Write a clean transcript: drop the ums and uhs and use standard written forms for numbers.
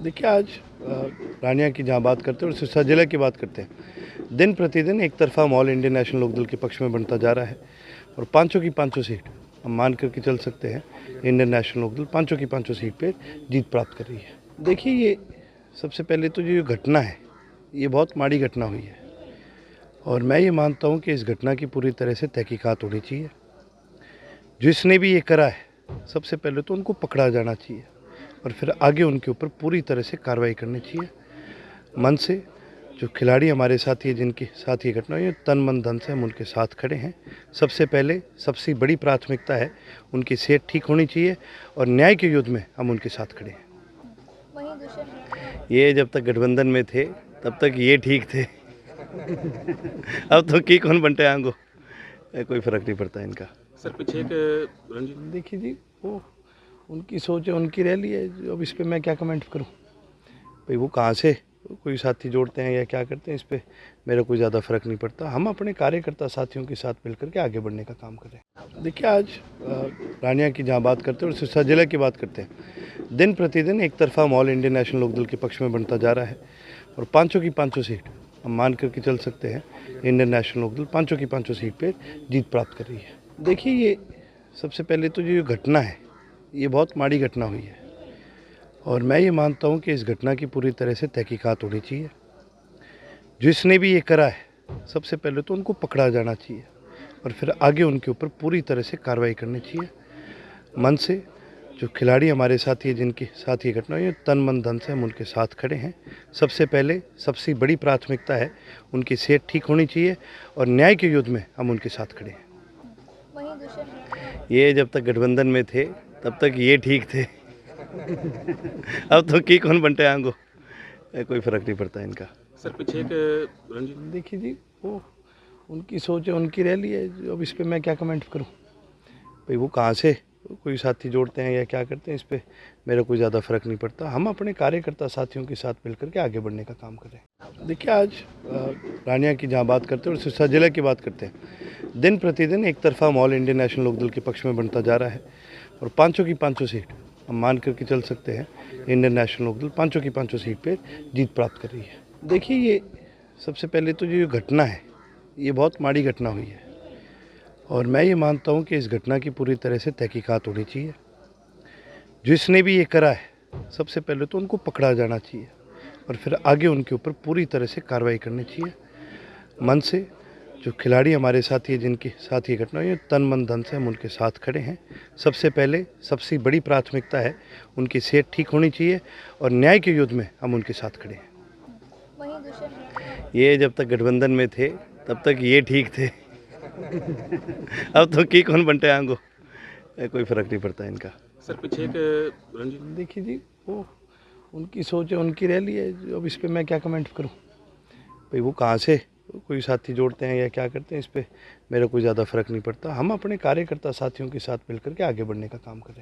देखिए आज रानिया की जहाँ बात करते हैं और सिरसा जिले की बात करते हैं, दिन प्रतिदिन एक तरफा ऑल इंडिया नेशनल लोकदल के पक्ष में बनता जा रहा है और पाँचों की पाँचों सीट हम मान करके चल सकते हैं। इंडियन नेशनल लोकदल पाँचों की पाँचों सीट पे जीत प्राप्त कर रही है। देखिए ये सबसे पहले तो ये घटना है, ये बहुत माड़ी घटना हुई है और मैं ये मानता हूँ कि इस घटना की पूरी तरह से तहकीकात होनी चाहिए। जिसने भी ये करा है सबसे पहले तो उनको पकड़ा जाना चाहिए और फिर आगे उनके ऊपर पूरी तरह से कार्रवाई करनी चाहिए। मन से जो खिलाड़ी हमारे साथ ही जिनके साथ ये घटना हुई है, तन मन धन से हम उनके साथ खड़े हैं। सबसे पहले सबसे बड़ी प्राथमिकता है उनकी सेहत ठीक होनी चाहिए और न्याय के युद्ध में हम उनके साथ खड़े हैं। ये जब तक गठबंधन में थे तब तक ये ठीक थे अब तो की कौन बनते आंगो, कोई फर्क नहीं पड़ता इनका। सर पीछे एक रणजीत देखिए जी, वो उनकी सोच है, उनकी रैली है। अब इस पे मैं क्या कमेंट करूं भाई, वो कहाँ से कोई साथी जोड़ते हैं या क्या करते हैं, इस पे मेरा कोई ज़्यादा फर्क नहीं पड़ता। हम अपने कार्यकर्ता साथियों के साथ मिलकर के आगे बढ़ने का काम करें। देखिए आज रानिया की जहाँ बात करते हैं और सिरसा जिले की बात करते हैं, दिन प्रतिदिन एक तरफा ऑल इंडिया नेशनल लोकदल के पक्ष में बनता जा रहा है और पाँचों की पाँचों सीट हम मान करके चल सकते हैं। इंडियन नेशनल लोकदल पाँचों की पाँचों सीट पे जीत प्राप्त कर रही है। देखिए ये सबसे पहले तो ये घटना है, ये बहुत माड़ी घटना हुई है और मैं ये मानता हूँ कि इस घटना की पूरी तरह से तहकीकात होनी चाहिए। जिसने भी ये करा है सबसे पहले तो उनको पकड़ा जाना चाहिए और फिर आगे उनके ऊपर पूरी तरह से कार्रवाई करनी चाहिए। मन से जो खिलाड़ी हमारे साथ ही जिनके साथ ये घटना हुई है, तन मन धन से हम उनके साथ खड़े हैं। सबसे पहले सबसे बड़ी प्राथमिकता है उनकी सेहत ठीक होनी चाहिए और न्याय के युद्ध में हम उनके साथ खड़े हैं। ये जब तक गठबंधन में थे तब तक ये ठीक थे अब तो की कौन बनते आंगो, कोई फर्क नहीं पड़ता इनका। सर पीछे एक रणजीत देखिए जी, वो उनकी सोच है, उनकी रैली है। अब इस पे मैं क्या कमेंट करूं भाई, वो कहाँ से कोई साथी जोड़ते हैं या क्या करते हैं, इस पे मेरा कोई ज़्यादा फर्क नहीं पड़ता। हम अपने कार्यकर्ता साथियों के साथ मिलकर के आगे बढ़ने का काम करें। देखिए आज रानिया की जहाँ बात करते हैं और सिरसा जिले की बात करते हैं, दिन प्रतिदिन एक तरफा ऑल इंडिया नेशनल लोकदल के पक्ष में बनता जा रहा है और पाँचों की पाँचों सीट हम मान करके चल सकते हैं। इंडियन नेशनल लोकदल पाँचों की पाँचों सीट पे जीत प्राप्त कर रही है। देखिए ये सबसे पहले तो ये घटना है, ये बहुत माड़ी घटना हुई है और मैं ये मानता हूँ कि इस घटना की पूरी तरह से तहकीकात होनी चाहिए। जिसने भी ये करा है सबसे पहले तो उनको पकड़ा जाना चाहिए और फिर आगे उनके ऊपर पूरी तरह से कार्रवाई करनी चाहिए। मन से जो खिलाड़ी हमारे साथ ही जिनके साथ ये घटना हुई है, तन मन धन से हम उनके साथ खड़े हैं। सबसे पहले सबसे बड़ी प्राथमिकता है उनकी सेहत ठीक होनी चाहिए और न्याय के युद्ध में हम उनके साथ खड़े हैं। ये जब तक गठबंधन में थे तब तक ये ठीक थे अब तो की कौन बनते आंगो, कोई फर्क नहीं पड़ता इनका। सर पीछे एक रणजीत देखिए जी, वो उनकी सोच है, उनकी रैली है। अब इस पे मैं क्या कमेंट करूं भाई, वो कहाँ से कोई साथी जोड़ते हैं या क्या करते हैं, इस पे मेरा कोई ज़्यादा फर्क नहीं पड़ता। हम अपने कार्यकर्ता साथियों के साथ मिलकर के आगे बढ़ने का काम करें।